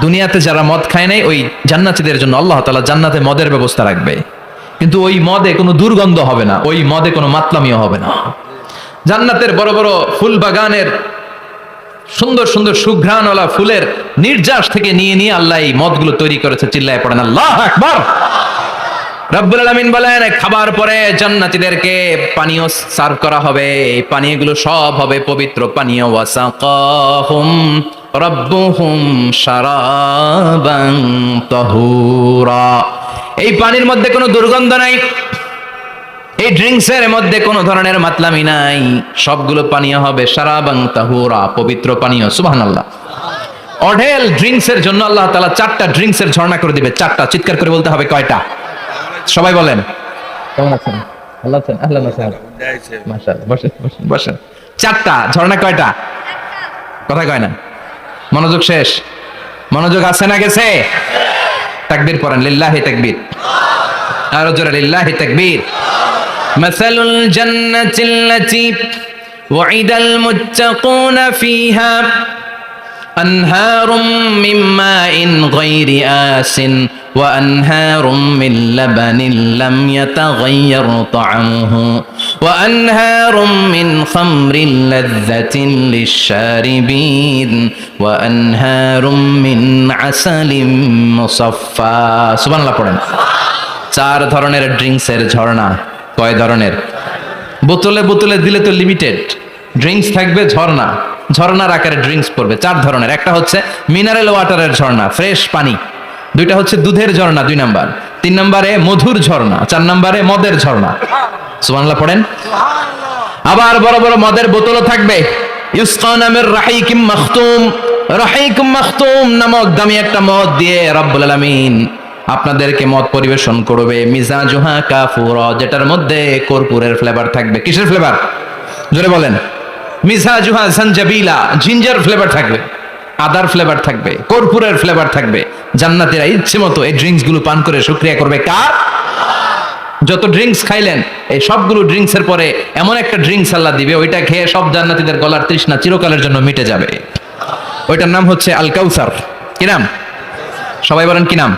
দুনিয়াতে যারা মদ খায় নাই ওই জান্নাতীদের জন্য আল্লাহ তাআলা জান্নাতে মদের ব্যবস্থা রাখবে, কিন্তু ওই মদে কোনো দুর্গন্ধ হবে না, ওই মদে কোনো মাতলামিও হবে না। জান্নাতের বড় বড় ফুল বাগানের সুন্দর সুন্দর সুঘ্রাণওয়ালা ফুলের নির্যাস থেকে নিয়ে নিয়ে আল্লাহ এই মদগুলো তৈরি করেছে। চিল্লায় পড়েন আল্লাহু আকবার। রব্বুল আলামিন বলেন, খাবার পরে জান্নাতীদেরকে পানীয় সার্ভ করা হবে, এই পানীয়গুলো সব হবে পবিত্র পানীয়। ওয়াসাকাহুম রাব্বুহুম শারাবান তাহুরা। এই পানির মধ্যে কোনো দুর্গন্ধ নাই, এই ড্রিঙ্কসের মধ্যে কোনো ধরনের মাতলামি নাই, সবগুলো পানীয় হবে শারাবান তাহুরা, পবিত্র পানীয়। সুবহানাল্লাহ। অঢেল ড্রিঙ্কসের জন্য আল্লাহ তাআলা 4টা ড্রিঙ্কসের ঝর্ণা করে দিবে। 4টা, চিৎকার করে বলতে হবে কয়টা? সবাই বলেন। কেমন আছেন? ভালো আছেন? আহলান ওয়া সাহলান। মাশাআল্লাহ, বসেন বসেন বসেন। 4টা ঝর্ণা কয়টা? কথা কয় না। মনোযোগ শেষ। মনোযোগ আছে না গেছে? তাকবীর পড়েন, লিল্লাহি তাকবীর। আর জোরে লিল্লাহি তাকবীর। মাসালুল জান্নাতিল্লাতী ওয়াইদাল মুত্তাকুনা ফিহা আনহারুম মিন মাইন গায়রি আসিন ওয়া আনহারুম মিন লাবানিন লাম ইয়াতাগায়্যার তা'আমুহু ওয়া আনহারুম মিন খামরিন লাযযাতিন লিশ-শারিবিন ওয়া আনহারুম মিন আসালিম মুসাফফা। সুবহানাল্লাহ পড়েন। 4 ধরনের ড্রিঙ্কসের ঝর্ণা। কয় ধরনের? বোতলে বোতলে দিলে তো লিমিটেড, ড্রিঙ্কস থাকবে ঝর্ণা, ঝর্ণার আকারে ড্রিঙ্কস পড়বে 4 ধরনের। একটা হচ্ছে মিনারেল ওয়াটারের ঝর্ণা, ফ্রেশ পানি। 2টা হচ্ছে দুধের ঝর্ণা 2 নাম্বার। 3 নম্বরে মধুর ঝর্ণা। 4 নম্বরে মদের ঝর্ণা। সুবহানাল্লাহ পড়েন। আবার বড় বড় মদের বোতলও থাকবে। ইউসকানা মির রাহিকিম মাখতুম। রাহিকুম মাখতুম নামক দামি একটা মদ দিয়ে রব্বুল আলামিন আপনাদেরকে মদ পরিবেশন করবে। মিজাজুহা কাফুরা, যেটার মধ্যে কর্পূরের ফ্লেভার থাকবে। কিসের ফ্লেভার? জোরে বলেন। মিজাজুহা জানজাবিলা, জিঞ্জার ফ্লেভার থাকবে, আদার ফ্লেভার থাকবে, কর্পূরের ফ্লেভার থাকবে। জান্নাতীরা ইচ্ছে মতো এই ড্রিঙ্কস গুলো পান করে শুকরিয়া করবে কার? যত ড্রিঙ্কস খাইলেন এই সবগুলো ড্রিঙ্কসের পরে এমন একটা ড্রিঙ্কস আল্লাহ দিবে, ওইটা খেয়ে সব জান্নাতীদের গলার তৃষ্ণা চিরকালের জন্য মিটে যাবে। ওইটার নাম হচ্ছে আল কাউসার। কি নাম? সবাই বলেন কি নাম?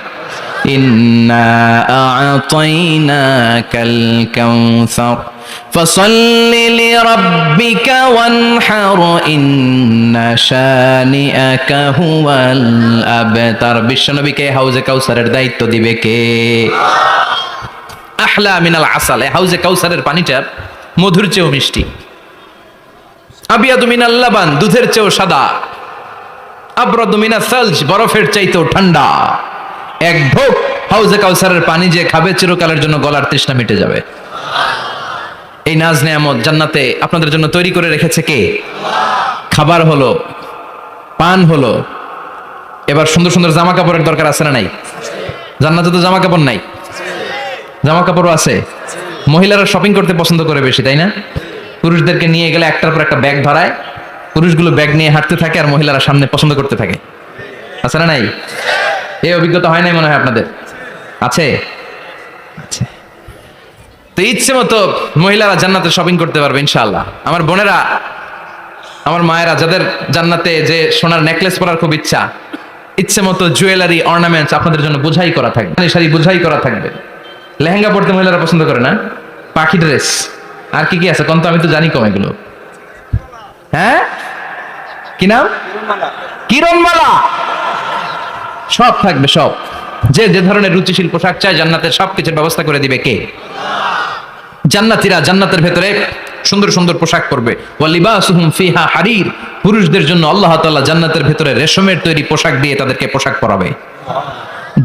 ইন্না আ'তাইনাকাল কাউসার ফাসাল্লি লিরাব্বিকা ওয়ানহার ইন্না শানিআকা হুয়াল আবতার। বিশ্বনবীকে হাউজে কাউসারের দায়িত্ব দিবে কে? আহলা মিনাল আসাল। হাউজে কাউসারের পানিটা মধুর চেয়েও মিষ্টি। আবিয়াদু মিনাল লাবান, দুধের চেয়েও সাদা। আবরাদু মিনাস সালজ, বরফের চাইতেও ঠান্ডা। এক ঢোক হাউজে কাউসারের পানি যে খাবে চিরকালের জন্য গলার তৃষ্ণা মিটে যাবে। এই নাজ নেয়ামত জান্নাতে আপনাদের জন্য তৈরি করে রেখেছে কে? খাবার হলো, পান হলো, এবার সুন্দর সুন্দর জামা কাপড়ের দরকার আছে না নাই? জান্নাতে তো জামা কাপড় নাই, জামা কাপড়ও আছে। মহিলারা শপিং করতে পছন্দ করে বেশি, তাই না? পুরুষদেরকে নিয়ে গেলে একটার পর একটা ব্যাগ ধরায়, পুরুষগুলো ব্যাগ নিয়ে হাঁটতে থাকে আর মহিলারা সামনে পছন্দ করতে থাকে। আছে না নাই? এই অভিজ্ঞতা হয় নাই মনে হয় আপনাদের? আছে? আছে। তো ইচ্ছে মতো মহিলারা জান্নাতে শপিং করতে পারবে ইনশাআল্লাহ। আমার বোনেরা, আমার মায়েরা, যাদের জান্নাতে যে সোনার নেকলেস পরার খুব ইচ্ছা, ইচ্ছে মতো জুয়েলারি অর্নামেন্টস আপনাদের জন্য বোঝাই করা থাকবে, শাড়ি বোঝাই করা থাকবে। লেহেঙ্গা পড়তে মহিলারা পছন্দ করে না? পাখি ড্রেস, আর কি কি আছে কোন তো? আমি তো জানি কম এগুলো। হ্যাঁ, কি নাম? কিরণমালা। সব থাকবে, সব। যে যে ধরনের রুচিশীল পোশাক চায় জান্নাতের সবকিছুর ব্যবস্থা করে দিবে কে? জান্নাতীরা জান্নাতের ভেতরে সুন্দর সুন্দর পোশাক পরবে। ওয়া লিবাসুহুম ফিহা হারির। পুরুষদের জন্য আল্লাহ তাআলা জান্নাতের ভেতরে রেশমের তৈরি পোশাক দিয়ে তাদেরকে পোশাক পরাবে।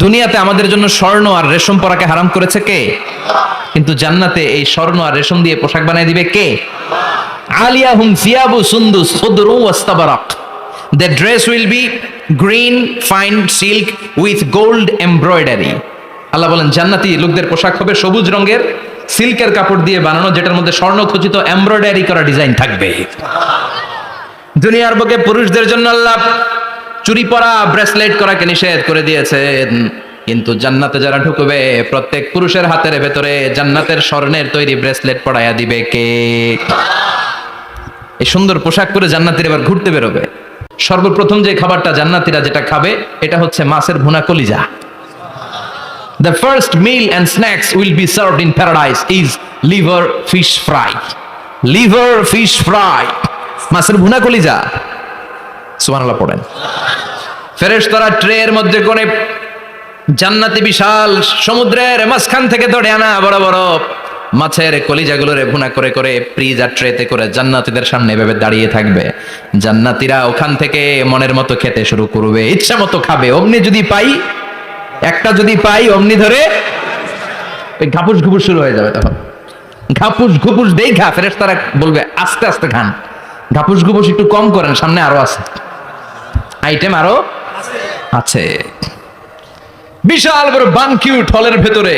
দুনিয়াতে আমাদের জন্য স্বর্ণ আর রেশম পরাকে হারাম করেছে কে? কিন্তু জান্নাতে এই স্বর্ণ আর রেশম দিয়ে পোশাক বানিয়ে দিবে কে? আলিয়াহুম সিয়াবু সুন্দুস খুদরু ওয়াস্তাবারাক। The dress will be green fine silk with gold embroidery. আল্লাহ বলেন জান্নাতি লোকদের পোশাক হবে সবুজ রঙের সিল্কের কাপড় দিয়ে বানানো, যেটার মধ্যে স্বর্ণ খচিত এমব্রয়ডারি করা ডিজাইন থাকবে। দুনিয়ার বুকে পুরুষদের জন্য আল্লাহ চুরি পরা, ব্রেসলেট করাকে নিষেধ করে দিয়েছেন, কিন্তু জান্নাতে যারা ঢুকবে প্রত্যেক পুরুষের হাতের ভেতরে জান্নাতের স্বর্ণের তৈরি ব্রেসলেট পরাইয়া দিবে কে? এই সুন্দর পোশাক পরে জান্নাতীরা এবার ঘুরতে বেরোবে। সর্বপ্রথম যে খাবারটা জান্নাতীরা যেটা খাবে এটা হচ্ছে মাছের ভুনা কলিজা। The first meal and snacks will be served in paradise is liver fish fry. Liver fish fry. মাছের ভুনা কলিজা। সুবহানাল্লাহ পড়েন। ফেরেশতারা ট্রের মধ্যে করে জান্নাতি বিশাল সমুদ্রের মাঝখান থেকে ধরে আনা বড় বড় মাছের কলিজাগুলোরে ভুনা করে করে ফ্রিজার ট্রেতে করে জান্নাতীদের সামনে এভাবে দাঁড়িয়ে থাকবে। জান্নাতীরা ওখান থেকে মনের মতো খেতে শুরু করবে, ইচ্ছা মতো খাবে। অমনি যদি পাই, একটা যদি পাই, অমনি ধরে ওই ঘাপুস ঘুপুস শুরু হয়ে যাবে। তখন ঘাপুস ঘুপুস দেখা ফেরেশতারা বলবে আস্তে আস্তে খান, ঘাপুস ঘুপুস একটু কম করেন, সামনে আরো আছে আইটেম, আরো আছে। বিশাল বড় বানকিউট হলের ভেতরে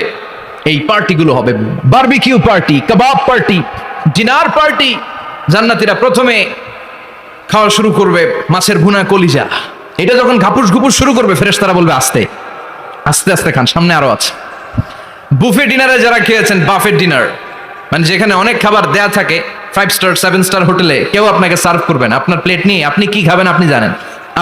এই পার্টিগুলো হবে, বারবিকিউ পার্টি, কাবাব পার্টি, ডিনার পার্টি। জান্নাতীরা প্রথমে খাওয়া শুরু করবে মাছের ভুনা কলিজা। এটা যখন ঘাপুস ঘুপুস শুরু করবে ফেরেশতারা বলবে আস্তে আস্তে আস্তে খান, সামনে আরো আছে। বুফে ডিনারে যারা খেয়েছেন, বাফেট ডিনার মানে যেখানে অনেক খাবার দেয়া থাকে, 5 স্টার 7 স্টার হোটেলে কেউ আপনাকে সার্ভ করবেন, আপনার প্লেট নিয়ে আপনি কি খাবেন আপনি জানেন,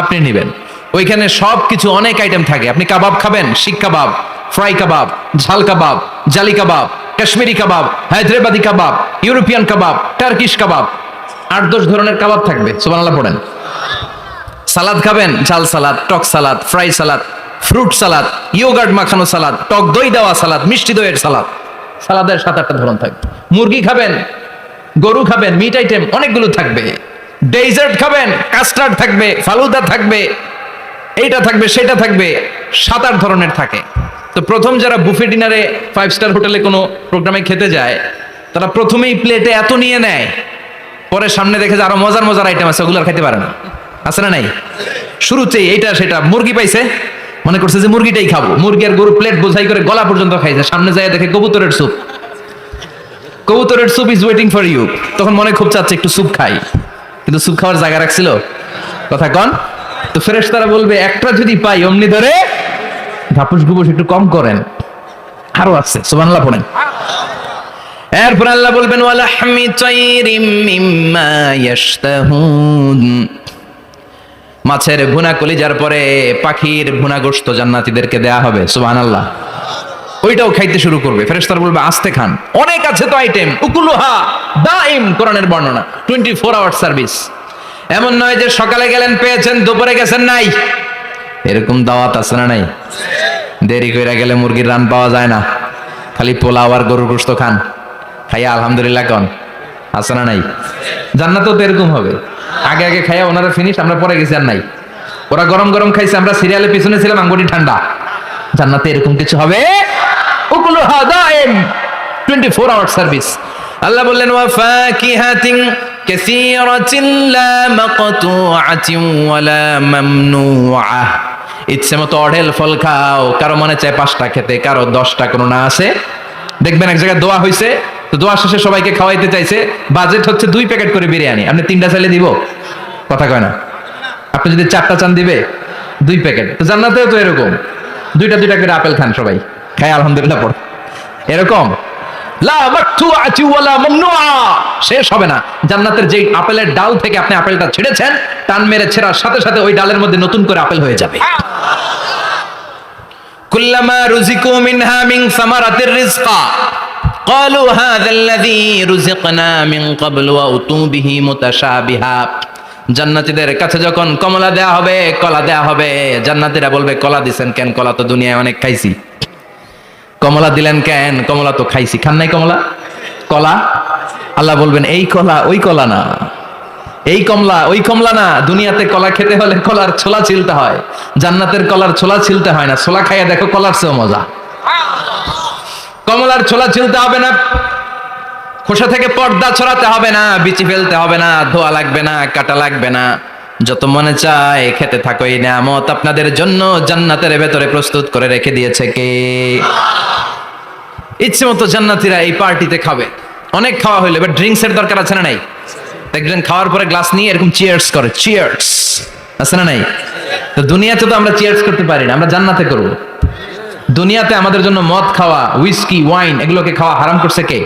আপনি নেবেন। ওইখানে সব কিছু অনেক আইটেম থাকে। আপনি কাবাব খাবেন, শিক কাবাব, ফ্রাই কাবাব, ঝাল কাবাব, জালি কাবাব, কাশ্মীরি কাবাব, হায়দ্রাবাদি কাবাব, ইউরোপিয়ান কাবাব, টার্কিশ কাবাব, 8-10 ধরনের কাবাব থাকবে। সুবহানাল্লাহ পড়েন। সালাদ খাবেন, ঝাল সালাদ, টক salad, fry salad, fruit salad, yogurt মাখানো সালাদ, টক দই দেওয়া সালাদ, মিষ্টি দইয়ের সালাদ। সালাদের 7-8টা ধরন থাকবে। মুরগি খাবেন, গরু খাবেন, মিট আইটেম অনেকগুলো থাকবে। ডেজার্ট খাবেন, কাস্টার্ড থাকবে, ফালুদা থাকবে, এইটা থাকবে, সেটা থাকবে, 7-8 ধরনের থাকে। তো প্রথম যারা বুফে ডিনারে 5 স্টার হোটেলে কোনো প্রোগ্রামে খেতে যায়, তারা প্রথমেই প্লেটে এত নিয়ে নেয়, পরে সামনে দেখে যে আরো মজার মজার আইটেম আছে, ওগুলো আর খাইতে পারে না। আছে না নাই? শুরুতেই এইটা সেটা মুরগি পাইছে, মনে করছে যে মুরগিটাই খাবো, মুরগি আর গরু প্লেট বোঝাই করে গলা পর্যন্ত খাইছে। সামনে যায় দেখে কবুতরের স্যুপ, কবুতরের soup is waiting for you. তখন মনে খুব চাচ্ছে একটু স্যুপ খাই, কিন্তু স্যুপ খাওয়ার জায়গা রাখছিল, কথা কন। তো ফেরেশতারা বলবে একটা যদি পাই, অমনি ধরে ঘাপুস ঘুপুস একটু কম করেন, আরো আছে। সুবহানাল্লাহ পড়েন। এরপর আল্লাহ বলবেন ওয়ালাহমি তাইরিম মিম্মা ইয়াশতাহুন। মাছের ভুনা কলিজার পরে পাখির ভুনা গোশত জান্নাতীদেরকে দেয়া হবে। সুবহানাল্লাহ। ওইটাও খাইতে শুরু করবে। ফেরেশতারা বলবে আস্তে খান, অনেক আছে তো আইটেম। উকুলুহা দাইম, কোরআনের বর্ণনা, 24 আওয়ার সার্ভিস। এমন নয় যে সকালে গেলেন পেয়েছেন, দুপুরে গেছেন নাই। এরকম দাওয়াত আছে না নাই? দেরি কইরা গেলে মুরগির রান পাওয়া যায় না, খালি পোলাও আর গরুর গোশত খান, খাইয়া আলহামদুলিল্লাহ কন, আছে না নাই? জান্নাতেও তো এরকম হবে। আগে আগে খাইয়া ওনারা ফিনিশ, আমরা পরে গেছি আর নাই। ওরা গরম গরম খাইছে, আমরা সিরিয়ালে পিছনে ছিলাম, আঙ্গুটি ঠান্ডা। জান্নাতে এরকম কিছু হবে। উকুলুহা দাইম, 24 আওয়ার সার্ভিস। আল্লাহ বললেন ওয়া ফাকিহাতিন কাসীরাতিন লা মাকতুআতিন ওয়ালা মামনুআহ। ইচ্ছে মতো অঢেল ফল খাও, কারো মনে চায় 5টা খেতে, কারো 10টা, কোনো না আছে। দেখবেন এক জায়গায় দোয়া হইছে, তো দোয়া শেষে সবাইকে খাওয়াইতে চাইছে, বাজেট হচ্ছে 2 প্যাকেট করে বিরিয়ানি, আপনি 3টা চাইলে দিব? কথা কয় না। আপনি যদি 4টা চান দিবে 2 প্যাকেট। তো জান্নাতেও তো এরকম, 2টা করে আপেল খান সবাই, খাই আলহামদুলিল্লাহ পড়। এরকম লা মাকতুআতি ওয়ালা মামনুআ, শেষ হবে না। জান্নাতের যেই আপেলের ডাল থেকে আপনি আপেলটা ছেড়েছেন, টান মেরে ছেড়ার সাথে সাথে ওই ডালের মধ্যে নতুন করে আপেল হয়ে যাবে। কুল্লামা রুজিকু মিনহা মিন সামারাতির রিজকা ক্বালু হাযাল্লাযী রুজিকনা মিন ক্বাবলু ওয়া উতু বিহি মুতাশাবিহা। জান্নাতীদের কাছে যখন কমলা দেয়া হবে, কলা দেয়া হবে, জান্নাতীরা বলবে কলা দিবেন কেন? কলা তো দুনিয়ায় অনেক খাইছি। কমলা দিলেন কেন? কমলা তো খাইছি। খান নাই কমলা? কলা? আল্লাহ বলবেন এই কলা ওই কলা না, এই কমলা ওই কমলা না। দুনিয়াতে কলা খেতে হলে কলার ছোলা ছিলতে হয়, জান্নাতের কলার ছোলা ছিলতে হয় না। ছোলা খাইয়া দেখো, কলার চেয়েও মজা। কমলার ছোলা ছিলতে হবে না, খোসা থেকে পর্দা ছড়াতে হবে না, বিচি ফেলতে হবে না, ধোয়া লাগবে না, কাটা লাগবে না। যত মনে চায় খেতে থাকো, এই নিয়ামত আপনাদের জন্য জান্নাতের ভেতরে প্রস্তুত করে রেখে দিয়েছে কে? ইচ্ছে মতো জান্নাতীরা এই পার্টিতে খাবে। অনেক খাওয়া হইলো, এবার ড্রিঙ্কস এর দরকার আছে না নাই? দেখবেন খাওয়ার পরে গ্লাস নিয়ে এরকম চিয়ার্স করে, চিয়ার্স, আছে না নাই? তো দুনিয়াতে তো আমরা চিয়ার্স করতে পারি না, আমরা জান্নাতে করব। দুনিয়াতে আমাদের জন্য মদ খাওয়া, হুইস্কি, ওয়াইন এগুলোকে খাওয়া হারাম করছে কে?